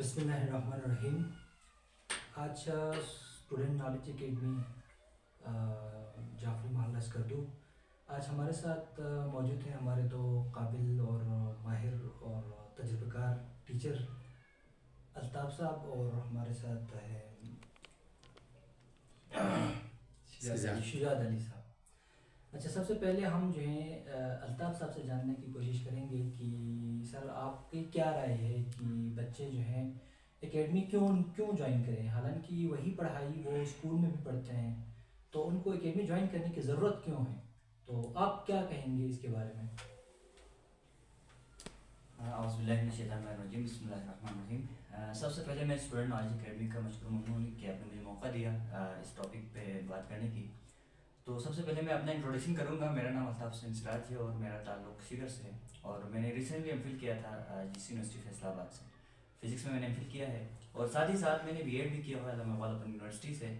بسم اللہ الرحمن الرحیم. آج اسٹوڈنٹ نالج اکیڈمی جعفری محلہ اسکردو. آج ہمارے ساتھ موجود ہیں ہمارے دو قابل اور ماہر اور تجربہ کار ٹیچر الطاف صاحب، اور ہمارے ساتھ ہے شجاعت علی صاحب. اچھا، سب سے پہلے ہم جو ہیں الطاف صاحب سے جاننے کی کوشش کریں گے کہ سر آپ کی کیا رائے ہے کہ بچے جو ہیں اکیڈمی کیوں جوائن کریں، حالانکہ وہی پڑھائی وہ اسکول میں بھی پڑھتے ہیں، تو ان کو اکیڈمی جوائن کرنے کی ضرورت کیوں ہے؟ تو آپ کیا کہیں گے اس کے بارے میں؟ اعوذ باللہ من الشیطان الرجیم، بسم اللہ الرحمن الرحیم. سب سے پہلے میں اسٹوڈنٹ نالج اکیڈمی کا مشکور ممنون کہ آپ نے مجھے موقع دیا اس ٹاپک پہ بات کرنے کی. تو سب سے پہلے میں اپنا انٹروڈکشن کروں گا. میرا نام الطاف حسین سراج ہے اور میرا تعلق شگر سے ہے، اور میں نے ریسنٹلی ایم فل کیا تھا جی سی یونیورسٹی فیصل آباد سے. فزکس میں نے ایم فل کیا ہے، اور ساتھ ہی ساتھ میں نے بی ایڈ بھی کیا ہوا ہے علامہ اقبال اوپن یونیورسٹی سے.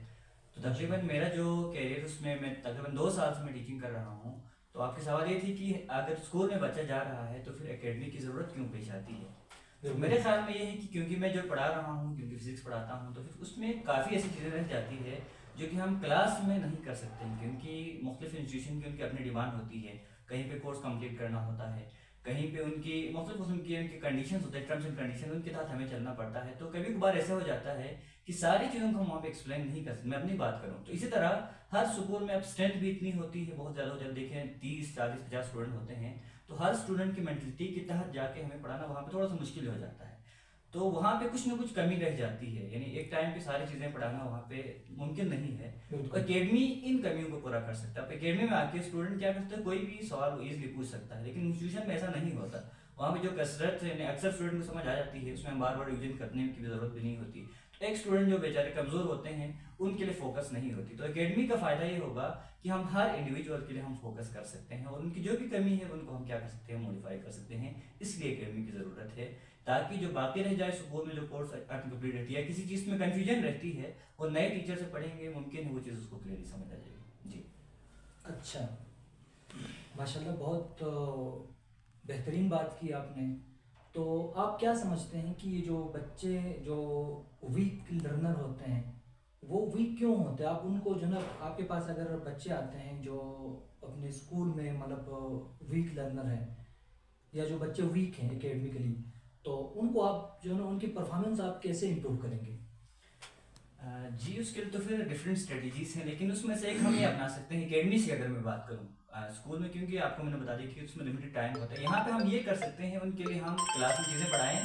تو تقریباً میرا جو کیریئر اس میں تقریباً 2 سال سے میں ٹیچنگ کر رہا ہوں. تو آپ کی سوال یہ تھی کہ اگر اسکول میں بچہ جا رہا ہے تو پھر اکیڈمی کی ضرورت کیوں پیش آتی ہے. تو میرے خیال میں یہ ہے کہ کیونکہ میں جو پڑھا رہا ہوں، کیونکہ فزکس پڑھاتا ہوں، تو پھر اس میں کافی ایسی چیزیں رہ جاتی ہے جو کہ ہم کلاس میں نہیں کر سکتے ہیں، کیونکہ مختلف انسٹیٹیوشن کی ان کی اپنی ڈیمانڈ ہوتی ہے. کہیں پہ کورس کمپلیٹ کرنا ہوتا ہے، کہیں پہ ان کی مختلف قسم کی ان کی کنڈیشنز ہوتے ہیں، ٹرمز اینڈ کنڈیشن، ان کے تحت ہمیں چلنا پڑتا ہے. تو کبھی کبھار ایسا ہو جاتا ہے کہ ساری چیزوں کو ہم وہاں پہ ایکسپلین نہیں کر سکتے. میں اپنی بات کروں تو اسی طرح ہر اسکول میں اب اسٹرینتھ بھی اتنی ہوتی ہے، بہت زیادہ ہو جاتا ہے. دیکھیں 30 40 50 اسٹوڈنٹ ہوتے ہیں، تو ہر اسٹوڈنٹ کی مینٹلٹی کے تحت جا کے ہمیں پڑھانا وہاں پہ تھوڑا سا مشکل ہو جاتا ہے. تو وہاں پہ کچھ نہ کچھ کمی رہ جاتی ہے، یعنی ایک ٹائم پہ ساری چیزیں پڑھانا وہاں پہ ممکن نہیں ہے. اکیڈمی ان کمیوں کو پورا کر سکتا ہے. اب اکیڈمی میں آ کے اسٹوڈنٹ کیا کرتا ہے، کوئی بھی سوال وہ ایزلی پوچھ سکتا ہے، لیکن انسٹیٹیوشن میں ایسا نہیں ہوتا. وہاں پہ جو کثرت یعنی اکثر اسٹوڈنٹ کو سمجھ آ جاتی ہے، اس میں ہم بار بار ریویژن کرنے کی بھی ضرورت بھی نہیں ہوتی. تو ایک اسٹوڈنٹ جو بیچارے کمزور ہوتے ہیں ان کے لیے فوکس نہیں ہوتی. تو اکیڈمی کا فائدہ یہ ہوگا کہ ہم ہر انڈیویجول کے لیے ہم فوکس کر سکتے ہیں، اور ان کی جو بھی کمی ہے ان کو ہم کیا کر سکتے ہیں، موڈیفائی کر سکتے ہیں. اس لیے اکیڈمی کی ضرورت ہے، تاکہ جو باقی رہ جائے اسکول میں جو کورس انکمپلیٹ رہتی ہے، کسی چیز میں کنفیوژن رہتی ہے، وہ نئے ٹیچر سے پڑھیں گے، ممکن ہے وہ چیز اس کو کلیئرلی سمجھ آ جائے گی. جی اچھا، ماشاءاللہ، بہت بہترین بات کی آپ نے. تو آپ کیا سمجھتے ہیں کہ یہ جو بچے جو ویک لرنر ہوتے ہیں وہ ویک کیوں ہوتے ہیں؟ آپ ان کو جو نا، آپ کے پاس اگر بچے آتے ہیں جو اپنے اسکول میں مطلب ویک لرنر ہیں، یا جو بچے ویک ہیں اکیڈمیکلی، تو ان کو آپ جو ہے نا ان کی پرفارمنس آپ کیسے امپروو کریں گے؟ جی اس کے لیے تو پھر ڈفرینٹ اسٹریٹجیز ہیں، لیکن اس میں سے ایک ہم یہ اپنا سکتے ہیں. اکیڈمی سے اگر میں بات کروں اسکول میں، کیونکہ آپ کو میں نے بتا دی کہ اس میں لمیٹڈ ٹائم ہوتا ہے، یہاں پہ ہم یہ کر سکتے ہیں ان کے لیے ہم کلاس میں چیزیں پڑھائیں،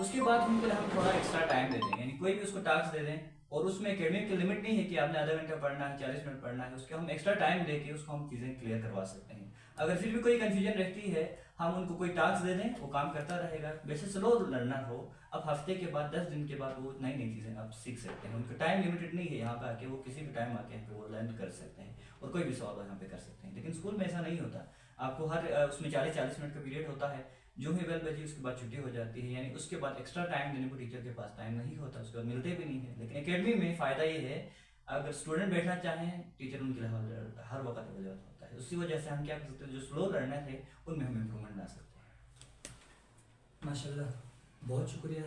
اس کے بعد ان کے لیے ہم تھوڑا ایکسٹرا ٹائم دے دیں. یعنی کوئی بھی اس کو ٹاسک دے دیں، اور اس میں اکیڈمی کی لمٹ نہیں ہے کہ آپ نے آدھا گھنٹہ پڑھنا ہے، 40 منٹ پڑھنا ہے. اس کے ہم ایکسٹرا ٹائم دے کے اس کو ہم چیزیں کلیئر کروا سکتے ہیں. اگر پھر بھی کوئی کنفیوژن رہتی ہے، ہم ان کو کوئی ٹاسک دے دیں، وہ کام کرتا رہے گا. ویسے سلو لرنر ہو، اب ہفتے کے بعد 10 دن کے بعد وہ نئی نئی چیزیں آپ سیکھ سکتے ہیں. ان کا ٹائم لمیٹڈ نہیں ہے، یہاں پہ آ کے وہ کسی بھی ٹائم آ کے یہاں پہ وہ لرن کر سکتے ہیں، اور کوئی بھی سوال یہاں پہ کر سکتے ہیں. لیکن اسکول میں ایسا نہیں ہوتا. آپ کو ہر اس میں 40 منٹ کا پیریڈ ہوتا ہے. جو ہی بیل بجی اس کے بعد چھٹی ہو جاتی ہے، یعنی اس کے بعد ایکسٹرا ٹائم دینے کو ٹیچر کے پاس ٹائم نہیں ہوتا، اس کے بعد ملتے بھی نہیں ہے. لیکن اکیڈمی میں فائدہ یہ ہے، اگر اسٹوڈنٹ بیٹھنا چاہیں، ٹیچر ان کے لیے ہر وقت اویلیبل ہوتا ہے. اسی وجہ سے ہم کیا کر سکتے ہیں، جو سلو لرنر ہے ان میں ہم امپرومنٹ لا سکتے ہیں. ماشاءاللہ، بہت شکریہ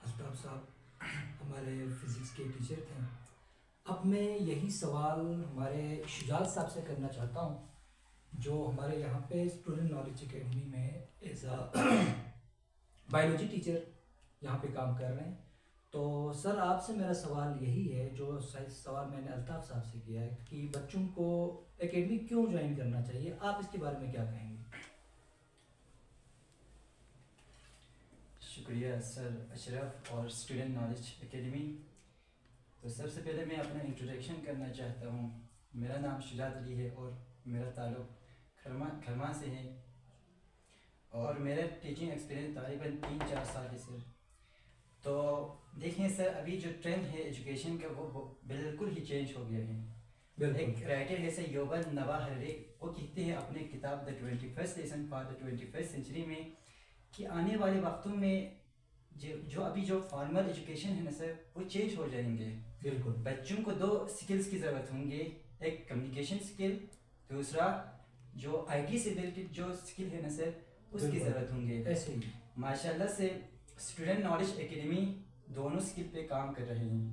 الطاف صاحب، ہمارے فزکس کے ٹیچر تھے. اب میں یہی سوال ہمارے شجاعت صاحب سے کرنا چاہتا ہوں، جو ہمارے یہاں پہ اسٹوڈنٹ نالج اکیڈمی میں ایز اے بایولوجی ٹیچر یہاں پہ کام کر رہے ہیں. تو سر آپ سے میرا سوال یہی ہے، جو سوال میں نے الطاف صاحب سے کیا ہے، کہ بچوں کو اکیڈمی کیوں جوائن کرنا چاہیے، آپ اس کے بارے میں کیا کہیں گے؟ شکریہ سر اشرف اور اسٹوڈنٹ نالج اکیڈمی. تو سب سے پہلے میں اپنا انٹروڈکشن کرنا چاہتا ہوں. میرا نام شجاعت علی ہے اور میرا تعلق کھرما سے ہے، اور میرا ٹیچنگ ایکسپیرینس تقریباً 3-4 سال ہے سر. تو دیکھیں سر، ابھی جو ٹرینڈ ہے ایجوکیشن کا وہ بالکل ہی چینج ہو گیا ہے. ایک رائٹر ہے سر یوول نواہ ہریری، وہ کہتے ہیں اپنے کتاب دا 21st lesson for the 21st century میں کہ آنے والے وقتوں میں جو ابھی جو فارمل ایجوکیشن ہے نا سر، وہ چینج ہو جائیں گے. بالکل. بچوں کو 2 سکلز کی ضرورت ہوں گے، ایک کمیونیکیشن سکل، دوسرا جو آئی ٹی سے ریلیٹڈ جو سکل ہے نا سر، اس کی ضرورت ہوں گے. ایسے ہی ماشاء اللہ سے اسٹوڈنٹ نالج اکیڈمی دونوں اسکل پہ کام کر رہے ہیں،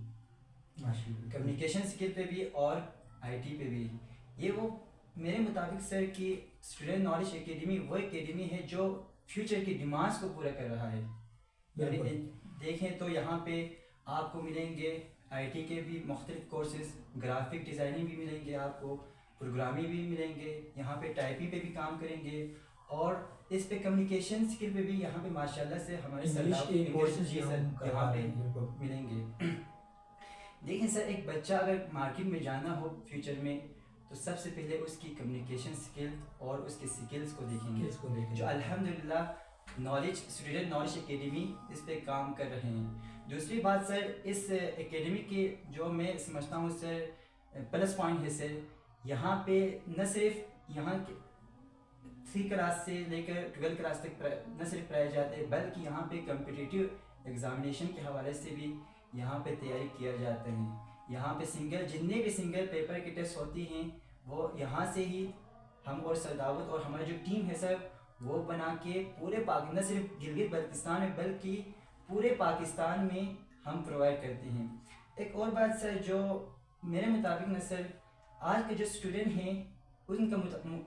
ماشاءاللہ، کمیونیکیشن اسکل پہ بھی اور آئی ٹی پہ بھی۔ یہ وہ میرے مطابق سر کہ اسٹوڈنٹ نالج اکیڈمی وہ اکیڈمی ہے جو فیوچر کی ڈیمانڈس کو پورا کر رہا ہے۔ یعنی دیکھیں تو یہاں پہ آپ کو ملیں گے آئی ٹی کے بھی مختلف کورسز، گرافک ڈیزائننگ بھی ملیں گے، آپ کو پروگرامنگ بھی ملیں گے، یہاں پہ ٹائپنگ پہ بھی کام کریں گے، اور اس پہ کمیونیکیشن اسکل پہ بھی یہاں پہ ماشاءاللہ سے ہمارے کورسز یہاں پہ ملیں گے۔ دیکھیں سر، ایک بچہ اگر مارکیٹ میں جانا ہو فیوچر میں تو سب سے پہلے اس کی کمیونیکیشن اسکل اور اس کے سکلز کو دیکھیں گے، جو الحمدللہ اسٹوڈنٹ نالج اکیڈمی اس پہ کام کر رہے ہیں۔ دوسری بات سر، اس اکیڈمی کی جو میں سمجھتا ہوں سر پلس پوائنٹ ہے سر، یہاں پہ نہ صرف یہاں 3 کلاس سے لے کر 12 کلاس تک نہ صرف پڑھائے جاتے ہیں، بلکہ یہاں پہ کمپٹیٹیو ایگزامینیشن کے حوالے سے بھی یہاں پہ تیاری کیا جاتے ہیں۔ یہاں پہ جتنے بھی سنگل پیپر کی ٹیسٹ ہوتی ہیں وہ یہاں سے ہی ہم اور سر دعوت اور ہماری جو ٹیم ہے سر وہ بنا کے پورے نہ صرف گلگت بلتستان میں بلکہ پورے پاکستان میں ہم پرووائڈ کرتے ہیں۔ ایک اور بات سر جو میرے مطابق نہ سر، آج کے جو اسٹوڈنٹ ہیں ان کا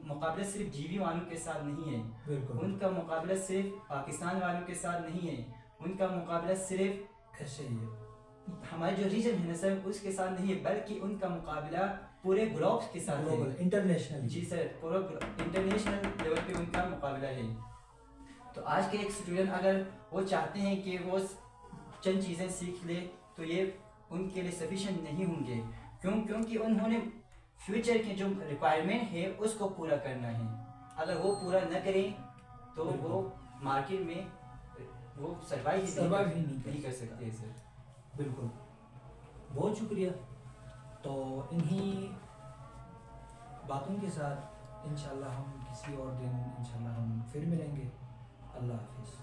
مقابلہ صرف جی وی والوں کے ساتھ نہیں ہے، ان کا مقابلہ صرف پاکستان والوں کے ساتھ نہیں ہے، ان کا مقابلہ صرف ایسے ہی ہے ہمارے جو ریجن ہے نا سر اس کے ساتھ نہیں ہے، بلکہ ان کا مقابلہ پورے گلوب کے ساتھ ہے، انٹرنیشنل۔ جی سر، پورا انٹرنیشنل لیول پہ ان کا مقابلہ ہے۔ تو آج کے ایک اسٹوڈنٹ اگر وہ چاہتے ہیں کہ وہ چند چیزیں سیکھ لے تو یہ ان کے لیے سفیشینٹ نہیں ہوں گے، کیونکہ انہوں نے فیوچر کے جو ریکوائرمنٹ ہے اس کو پورا کرنا ہے۔ اگر وہ پورا نہ کریں تو وہ مارکیٹ میں وہ سروائیو ہی نہیں کر سکتے سر۔ بالکل، بہت شکریہ۔ تو انہی باتوں کے ساتھ انشاءاللہ ہم کسی اور دن انشاءاللہ ہم پھر ملیں گے۔ اللہ حافظ۔